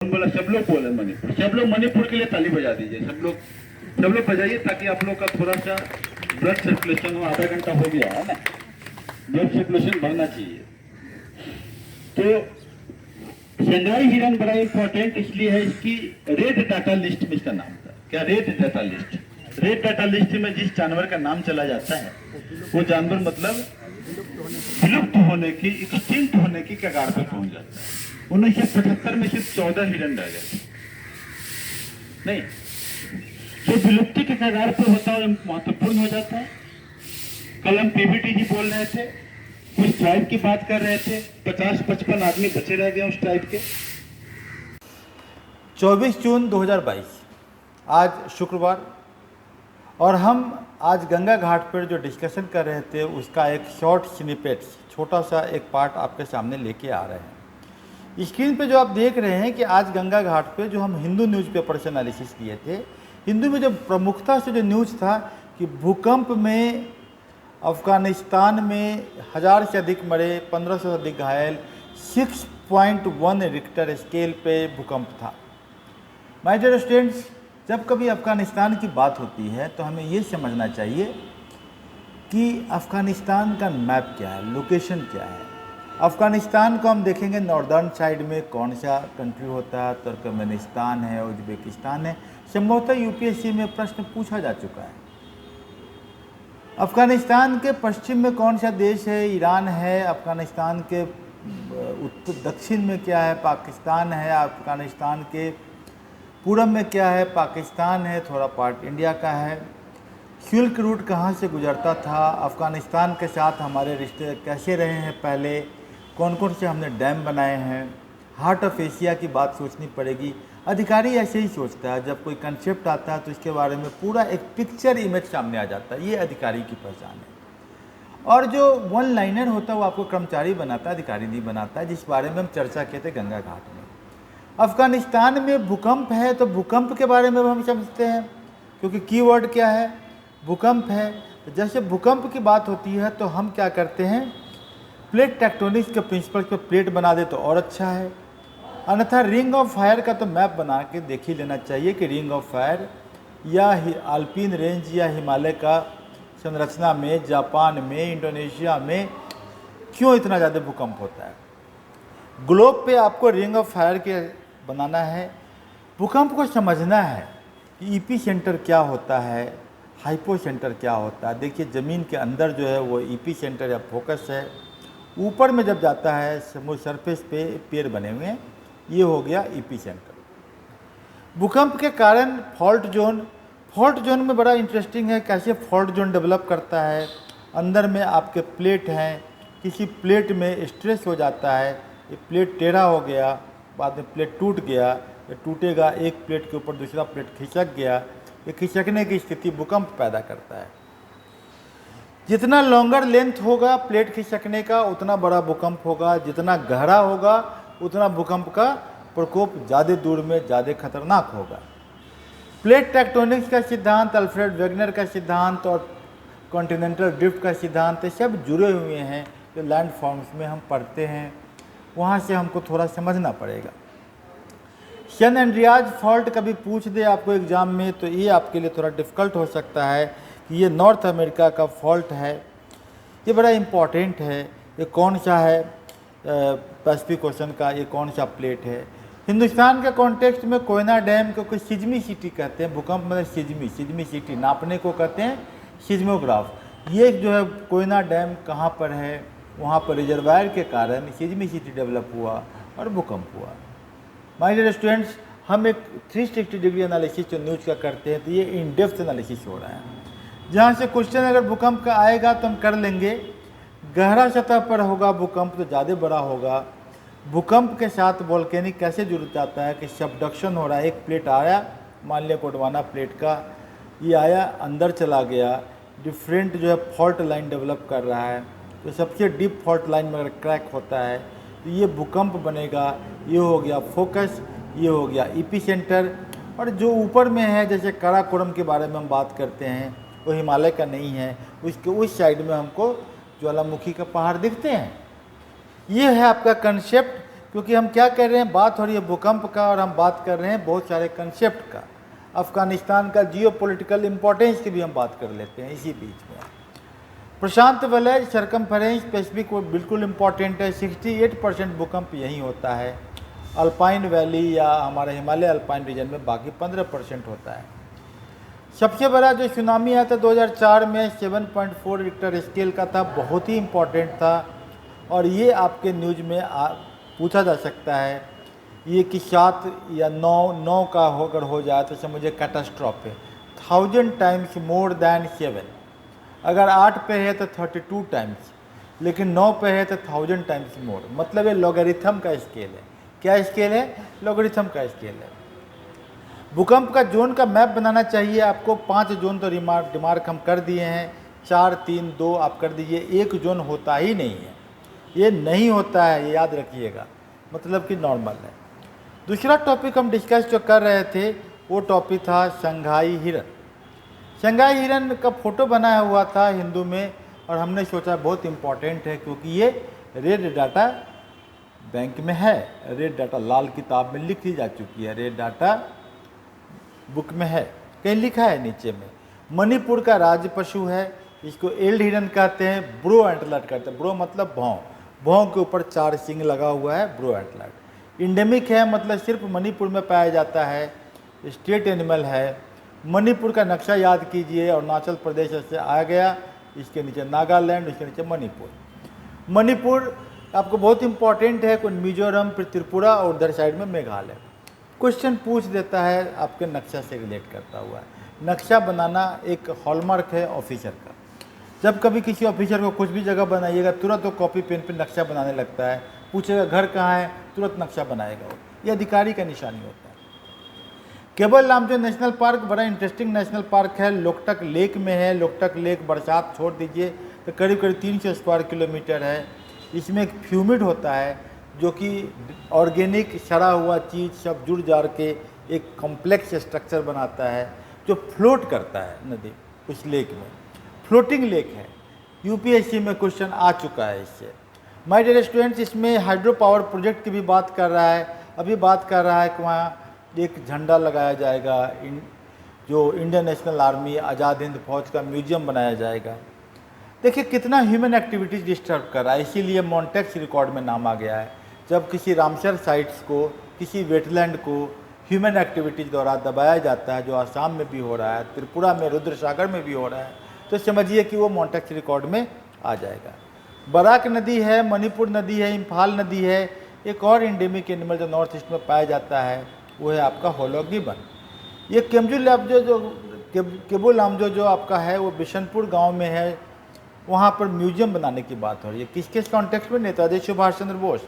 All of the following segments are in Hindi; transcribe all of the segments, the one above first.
कौन बोला? सब लोग बोले मणिपुर। सब लोग मणिपुर के लिए ताली बजा दीजिए। सब लोग बजाइए, ताकि आप लोग का थोड़ा सा ब्लड सर्कुलेशन हो। आधा घंटा हो गया है ना, ब्लड सर्कुलेशन बढ़ना चाहिए। तो शंघाई हिरन बड़ा इंपॉर्टेंट इसलिए है, इसकी रेड डाटा लिस्ट में इसका नाम था। क्या? Red data list. Red data list में जिस जानवर का नाम चला जाता है, वो जानवर मतलब विलुप्त होने की, एक्सटिंक्ट होने की कगार पर पहुंच जाता है। 1975 में सिर्फ 14 हिरन रह गए नहीं, जो विलुप्ति के कगार पर होता है महत्वपूर्ण हो जाता है। कल हम पीबीटी जी बोल रहे थे, उस ट्राइब की बात कर रहे थे, 50-55 आदमी बचे रह गए उस ट्राइब के। 24 जून 2022 आज शुक्रवार, और हम आज गंगा घाट पर जो डिस्कशन कर रहे थे उसका एक शॉर्ट स्निपेट, छोटा सा एक पार्ट आपके सामने लेके आ रहे हैं। स्क्रीन पे जो आप देख रहे हैं कि आज गंगा घाट पे जो हम हिंदू न्यूज़पेपर से एनालिसिस किए थे, हिंदू में जो प्रमुखता से जो न्यूज़ था कि भूकंप में अफ़गानिस्तान में 1000 से अधिक मरे, 1500 से अधिक घायल, 6.1 रिक्टर स्केल पे भूकंप था। माय डियर स्टूडेंट्स, जब कभी अफ़गानिस्तान की बात होती है तो हमें ये समझना चाहिए कि अफ़गानिस्तान का मैप क्या है, लोकेशन क्या है। अफ़गानिस्तान को हम देखेंगे नॉर्दर्न साइड में कौन सा कंट्री होता है, तुर्कमेनिस्तान है, उज़्बेकिस्तान है। संभवतः यूपीएससी में प्रश्न पूछा जा चुका है। अफ़गानिस्तान के पश्चिम में कौन सा देश है? ईरान है। अफ़गानिस्तान के उत्तर दक्षिण में क्या है? पाकिस्तान है। अफ़गानिस्तान के पूरब में क्या है? पाकिस्तान है। थोड़ा पार्ट इंडिया का है। सिल्क रूट कहाँ से गुजरता था? अफ़गानिस्तान के साथ हमारे रिश्ते कैसे रहे हैं पहले? कौन कौन से हमने डैम बनाए हैं? हार्ट ऑफ एशिया की बात सोचनी पड़ेगी। अधिकारी ऐसे ही सोचता है, जब कोई कंसेप्ट आता है तो इसके बारे में पूरा एक पिक्चर इमेज सामने आ जाता है। ये अधिकारी की पहचान है। और जो वन लाइनर होता है वो आपको कर्मचारी बनाता है, अधिकारी नहीं बनाता है, जिस बारे में हम चर्चा किए थे गंगा घाट में। अफ़गानिस्तान में भूकंप है तो भूकंप के बारे में हम समझते हैं, क्योंकि कीवर्ड क्या है? भूकंप है। तो जैसे भूकंप की बात होती है तो हम क्या करते हैं, प्लेट टेक्टोनिक्स के प्रिंसिपल पे प्लेट बना दे तो और अच्छा है। अन्यथा रिंग ऑफ फायर का तो मैप बना के देख ही लेना चाहिए कि रिंग ऑफ फायर या आल्पिन रेंज या हिमालय का संरचना में, जापान में, इंडोनेशिया में क्यों इतना ज़्यादा भूकंप होता है। ग्लोब पे आपको रिंग ऑफ फायर के बनाना है। भूकंप को समझना है कि ईपी सेंटर क्या होता है, हाइपो सेंटर क्या होता है। देखिए ज़मीन के अंदर जो है वो ईपी सेंटर या फोकस है। ऊपर में जब जाता है समुद्र सरफेस पे पेड़ बने हुए हैं, ये हो गया ईपी सेंटर। भूकंप के कारण फॉल्ट जोन में बड़ा इंटरेस्टिंग है कैसे फॉल्ट जोन डेवलप करता है। अंदर में आपके प्लेट हैं, किसी प्लेट में स्ट्रेस हो जाता है, ये प्लेट टेढ़ा हो गया, बाद में प्लेट टूट गया, ये टूटेगा, एक प्लेट के ऊपर दूसरा प्लेट खिसक गया, ये खिसकने की स्थिति भूकंप पैदा करता है। जितना लॉन्गर लेंथ होगा प्लेट खिसकने का उतना बड़ा भूकंप होगा, जितना गहरा होगा उतना भूकंप का प्रकोप ज़्यादा दूर में ज़्यादा खतरनाक होगा। प्लेट टेक्टोनिक्स का सिद्धांत, अल्फ्रेड वेगनर का सिद्धांत और कॉन्टिनेंटल ड्रिफ्ट का सिद्धांत सब जुड़े हुए हैं जो लैंड फॉर्म्स में हम पढ़ते हैं, वहाँ से हमको थोड़ा समझना पड़ेगा। सैन एंड्रियाज फॉल्ट कभी पूछ दे आपको एग्ज़ाम में तो ये आपके लिए थोड़ा डिफ़िकल्ट हो सकता है कि ये नॉर्थ अमेरिका का फॉल्ट है, ये बड़ा इम्पॉर्टेंट है। ये कौन सा है पैसिफिक ओशन का, ये कौन सा प्लेट है। हिंदुस्तान के कॉन्टेक्स्ट में कोयना डैम को कोई सिज्मिसिटी कहते हैं। भूकंप मतलब सिज्मिसिटी नापने को कहते हैं सिज्मोग्राफ। ये जो है कोयना डैम कहाँ पर है, वहाँ पर रिजर्वायर के कारण सिज्मिसिटी डेवलप हुआ और भूकंप हुआ। माय डियर स्टूडेंट्स, हम एक 360 डिग्री एनालिसिस जो न्यूज़ का करते हैं तो ये इन डेप्थ एनालिसिस हो रहा है। जहाँ से क्वेश्चन अगर भूकंप का आएगा तो हम कर लेंगे। गहरा सतह पर होगा भूकंप तो ज़्यादा बड़ा होगा। भूकंप के साथ वोल्केनिक कैसे जुड़ जाता है कि सबडक्शन हो रहा है, एक प्लेट आया, मान लिया गोंडवाना प्लेट का, ये आया अंदर चला गया, डिफरेंट जो है फॉल्ट लाइन डेवलप कर रहा है। तो सबसे डीप फॉल्ट लाइन में अगर क्रैक होता है तो ये भूकंप बनेगा। ये हो गया फोकस, ये हो गया ईपी सेंटर। और जो ऊपर में है, जैसे काराकोरम के बारे में हम बात करते हैं, वो हिमालय का नहीं है, उसके उस साइड में हमको ज्वालामुखी का पहाड़ दिखते हैं। ये है आपका कंसेप्ट क्योंकि हम क्या कर रहे हैं, बात हो रही है भूकंप का और हम बात कर रहे हैं बहुत सारे कंसेप्ट का, अफगानिस्तान का जियोपॉलिटिकल इम्पोर्टेंस की भी हम बात कर लेते हैं इसी बीच में। प्रशांत वलय सरकमफेरेंस पैसिफिक वो बिल्कुल इम्पॉर्टेंट है, 68% भूकंप यहीं होता है। अल्पाइन वैली या हमारे हिमालय अल्पाइन रीजन में बाकी 15% होता है। सबसे बड़ा जो सुनामी आया था 2004 में 7.4 रिक्टर स्केल का था, बहुत ही इम्पोर्टेंट था। और ये आपके न्यूज में पूछा जा सकता है ये कि 7 या 9 का अगर हो जाए तो समझे कैटास्ट्रॉफ है। 1000 टाइम्स मोर दैन 7। अगर 8 पे है तो 32 टाइम्स, लेकिन 9 पे है तो 1000 टाइम्स मोर। मतलब ये लॉगरिथम का स्केल है। क्या स्केल है? लॉगरिथम का स्केल है। भूकंप का जोन का मैप बनाना चाहिए आपको। 5 जोन तो रिमार्क हम कर दिए हैं, 4, 3, 2 आप कर दीजिए। एक जोन होता ही नहीं है, ये नहीं होता है, ये याद रखिएगा, मतलब कि नॉर्मल है। दूसरा टॉपिक हम डिस्कस जो कर रहे थे वो टॉपिक था शंघाई हिरन। शंघाई हिरन का फोटो बनाया हुआ था हिंदू में, और हमने सोचा बहुत इम्पॉर्टेंट है क्योंकि ये रेड डाटा बैंक में है। रेड डाटा लाल किताब में लिखी जा चुकी है, रेड डाटा बुक में है, कहीं लिखा है नीचे में। मणिपुर का राज्य पशु है, इसको एल्ड हिरन कहते हैं, ब्रो एंटलर कहते हैं। ब्रो मतलब भौं, भौं के ऊपर 4 सिंग लगा हुआ है, ब्रो एंटलर। इंडेमिक है, मतलब सिर्फ मणिपुर में पाया जाता है, स्टेट एनिमल है। मणिपुर का नक्शा याद कीजिए, अरुणाचल प्रदेश से आ गया, इसके नीचे नागालैंड, इसके नीचे मणिपुर। मणिपुर आपको बहुत इंपॉर्टेंट है, कोई मिजोरम, फिर त्रिपुरा और उधर साइड में मेघालय। क्वेश्चन पूछ देता है आपके नक्शा से रिलेट करता हुआ है। नक्शा बनाना एक हॉलमार्क है ऑफिसर का। जब कभी किसी ऑफिसर को कुछ भी जगह बनाइएगा, तुरंत वो कॉपी पेन पे नक्शा बनाने लगता है। पूछेगा घर कहाँ है, तुरंत नक्शा बनाएगा वो। ये अधिकारी का निशानी होता है। केबल लामजो नेशनल पार्क बड़ा इंटरेस्टिंग नेशनल पार्क है, लोकटक लेक में है। लोकटक लेक बरसात छोड़ दीजिए तो करीब करीब 300 स्क्वायर किलोमीटर है। इसमें एक फ्यूमिड होता है जो कि ऑर्गेनिक सड़ा हुआ चीज़ सब जुड़ जाड़ के एक कॉम्प्लेक्स स्ट्रक्चर बनाता है जो फ्लोट करता है नदी उस लेक में। फ्लोटिंग लेक है। यूपीएससी में क्वेश्चन आ चुका है इससे। माय डियर स्टूडेंट्स, इसमें हाइड्रो पावर प्रोजेक्ट की भी बात कर रहा है। अभी बात कर रहा है कि वहाँ एक झंडा लगाया जाएगा, जो Indian national army Azad Hind फौज का म्यूजियम बनाया जाएगा। देखिए कितना ह्यूमन एक्टिविटीज़ डिस्टर्ब कर रहा है, इसीलिए मॉन्टेक्स रिकॉर्ड में नाम आ गया है। जब किसी रामसर साइट्स को, किसी वेटलैंड को ह्यूमन एक्टिविटीज़ द्वारा दबाया जाता है, जो आसाम में भी हो रहा है, त्रिपुरा में, रुद्रसागर में भी हो रहा है, तो समझिए कि वो मॉन्टेक्स रिकॉर्ड में आ जाएगा। बराक नदी है, मणिपुर नदी है, इम्फाल नदी है। एक और इंडेमिक एनिमल जो नॉर्थ ईस्ट में पाया जाता है वो है आपका होलो गिबन। ये केबुल लामजो जो आपका है वो बिशनपुर गांव में है। वहाँ पर म्यूजियम बनाने की बात हो रही है। किस कॉन्टेक्स्ट में? नेताजी सुभाष चंद्र बोस।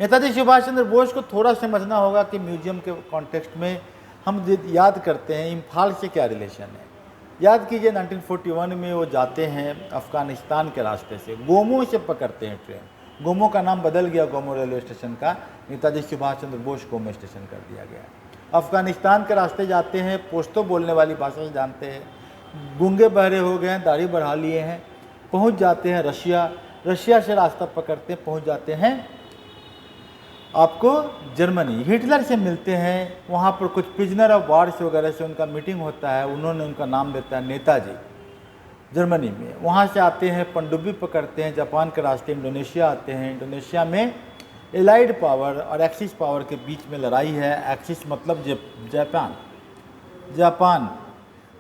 नेताजी सुभाष चंद्र बोस को थोड़ा समझना होगा कि म्यूजियम के कॉन्टेक्स्ट में हम याद करते हैं इम्फाल से क्या रिलेशन है। याद कीजिए 1941 में वो जाते हैं अफ़गानिस्तान के रास्ते से, गोमो से पकड़ते हैं ट्रेन। गोमो का नाम बदल गया, गोमो रेलवे स्टेशन का नेताजी सुभाष चंद्र बोस गोमो स्टेशन कर दिया गया। अफ़गानिस्तान के रास्ते जाते हैं, पोश्तो बोलने वाली भाषा से जानते हैं, गूंगे बहरे हो गए हैं, दाढ़ी बढ़ा लिए हैं, पहुंच जाते हैं रशिया। रशिया से रास्ता पकड़ते हैं, पहुंच जाते हैं आपको जर्मनी। हिटलर से मिलते हैं, वहाँ पर कुछ प्रिजनर ऑफ वार्स वगैरह से उनका मीटिंग होता है, उन्होंने उनका नाम देता है नेताजी जर्मनी में। वहाँ से आते हैं, पनडुब्बी पकड़ते हैं, जापान के रास्ते इंडोनेशिया आते हैं। इंडोनेशिया में एलाइड पावर और एक्सिस पावर के बीच में लड़ाई है। एक्सिस मतलब जापान,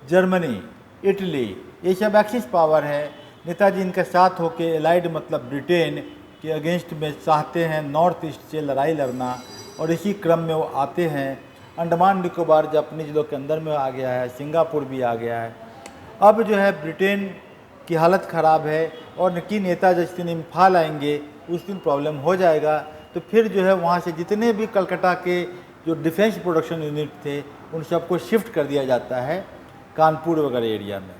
जर्मनी, इटली, ये सब एक्सिस पावर है। नेताजी इनके साथ होकर एलाइड मतलब ब्रिटेन के अगेंस्ट में चाहते हैं नॉर्थ ईस्ट से लड़ाई लड़ना, और इसी क्रम में वो आते हैं। अंडमान निकोबार जापानीज लोग के अंदर में आ गया है, सिंगापुर भी आ गया है। अब जो है ब्रिटेन की हालत ख़राब है, और कि नेता जिस दिन इम्फाल आएंगे उस दिन प्रॉब्लम हो जाएगा। तो फिर जो है वहाँ से जितने भी कलकत्ता के जो डिफेंस प्रोडक्शन यूनिट थे उन सबको शिफ्ट कर दिया जाता है कानपुर वगैरह एरिया में।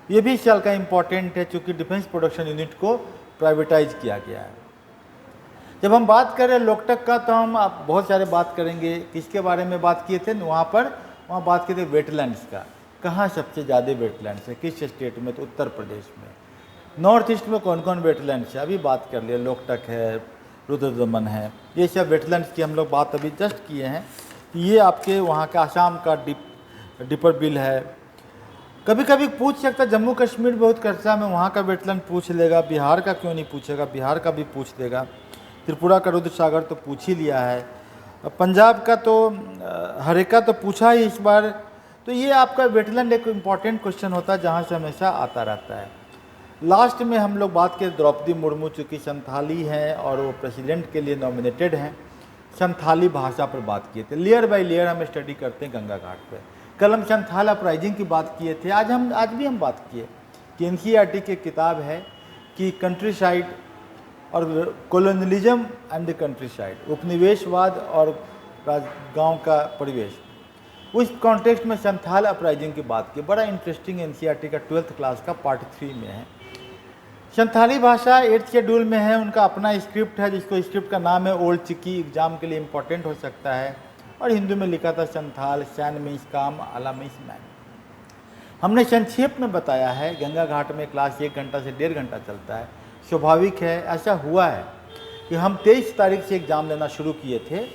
ये भी इस साल का इम्पॉर्टेंट है क्योंकि डिफेंस प्रोडक्शन यूनिट को प्राइवेटाइज किया गया है। जब हम बात करें लोकटक का तो हम आप बहुत सारे बात करेंगे। किसके बारे में बात किए थे वहाँ बात किए थे वेटलैंड्स का। कहाँ सबसे ज़्यादा वेटलैंड्स है, किस स्टेट में? तो उत्तर प्रदेश में। नॉर्थ ईस्ट में कौन कौन वेटलैंड्स है अभी बात कर लिया। लोकटक है, रुद्रदमन है, ये सब वेटलैंड्स की हम लोग बात अभी जस्ट किए हैं। ये आपके वहाँ का आसाम का डिपर बिल है। कभी कभी पूछ सकता है जम्मू कश्मीर बहुत चर्चा में, वहाँ का वेटलैंड पूछ लेगा, बिहार का क्यों नहीं पूछेगा, बिहार का भी पूछ देगा। त्रिपुरा का रुद्र सागर तो पूछ ही लिया है, पंजाब का तो हरेका तो पूछा ही इस बार। तो ये आपका वेटलैंड एक इम्पॉर्टेंट क्वेश्चन होता है जहाँ से हमेशा आता रहता है। लास्ट में हम लोग बात करें द्रौपदी मुर्मू, चूँकि संथाली हैं और वो प्रेसिडेंट के लिए नॉमिनेटेड हैं, संथाली भाषा पर बात किए थे। लेयर बाय लेयर हम स्टडी करते हैं गंगा घाट पे। कल हम संथाल अपराइजिंग की बात किए थे, आज भी हम बात किए कि एनसीईआरटी की किताब है कि कंट्री साइड और colonialism and the country side, उपनिवेशवाद और गांव का परिवेश, उस कॉन्टेक्स्ट में संथाल अपराइजिंग की बात की। बड़ा इंटरेस्टिंग एनसीईआरटी का 12th क्लास का पार्ट 3 में है। संथाली भाषा 8th शेड्यूल में है, उनका अपना स्क्रिप्ट है जिसको स्क्रिप्ट का नाम है ओल्ड चिकी, एग्जाम के लिए इम्पोर्टेंट हो सकता है। और हिंदू में लिखा था संथाल, सैन मीन्स काम, आला मीन्स मैन। हमने संक्षेप में बताया है, गंगा घाट में क्लास 1 घंटा से 1.5 घंटा चलता है। स्वाभाविक है, ऐसा हुआ है कि हम 23 तारीख से एग्ज़ाम लेना शुरू किए थे,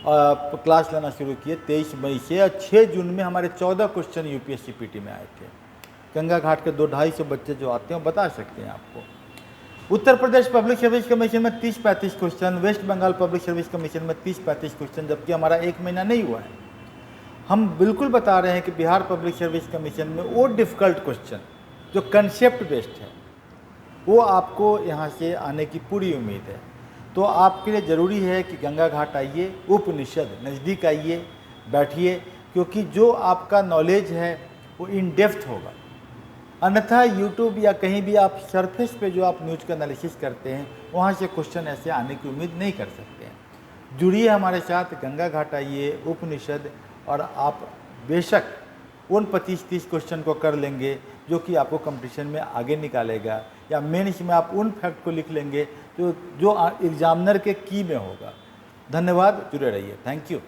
क्लास लेना शुरू किए 23 मई से, और 6 जून में हमारे 14 क्वेश्चन यूपीएससी पीटी में आए थे। गंगा घाट के 200-250 बच्चे जो आते हैं वो बता सकते हैं आपको। Uttar Pradesh public service commission में 30-35 question, west Bengal public service commission में 30-35 क्वेश्चन, जबकि हमारा 1 महीना नहीं हुआ है। हम बिल्कुल बता रहे हैं कि बिहार पब्लिक सर्विस कमीशन में वो डिफ़िकल्ट क्वेश्चन जो कंसेप्ट बेस्ड है, वो आपको यहाँ से आने की पूरी उम्मीद है। तो आपके लिए ज़रूरी है कि गंगा घाट आइए, उपनिषद नज़दीक आइए, बैठिए, क्योंकि जो आपका नॉलेज है वो इन डेप्थ होगा। अन्यथा यूट्यूब या कहीं भी आप सरफेस पे जो आप न्यूज़ का एनालिसिस करते हैं, वहाँ से क्वेश्चन ऐसे आने की उम्मीद नहीं कर सकते हैं। जुड़िए हमारे साथ, गंगा घाट आइए, उपनिषद, और आप बेशक उन 25-30 क्वेश्चन को कर लेंगे जो कि आपको कंपटीशन में आगे निकालेगा, या मेंस में आप उन फैक्ट को लिख लेंगे जो एग्जामिनर के की में होगा। धन्यवाद, जुड़े रहिए, थैंक यू।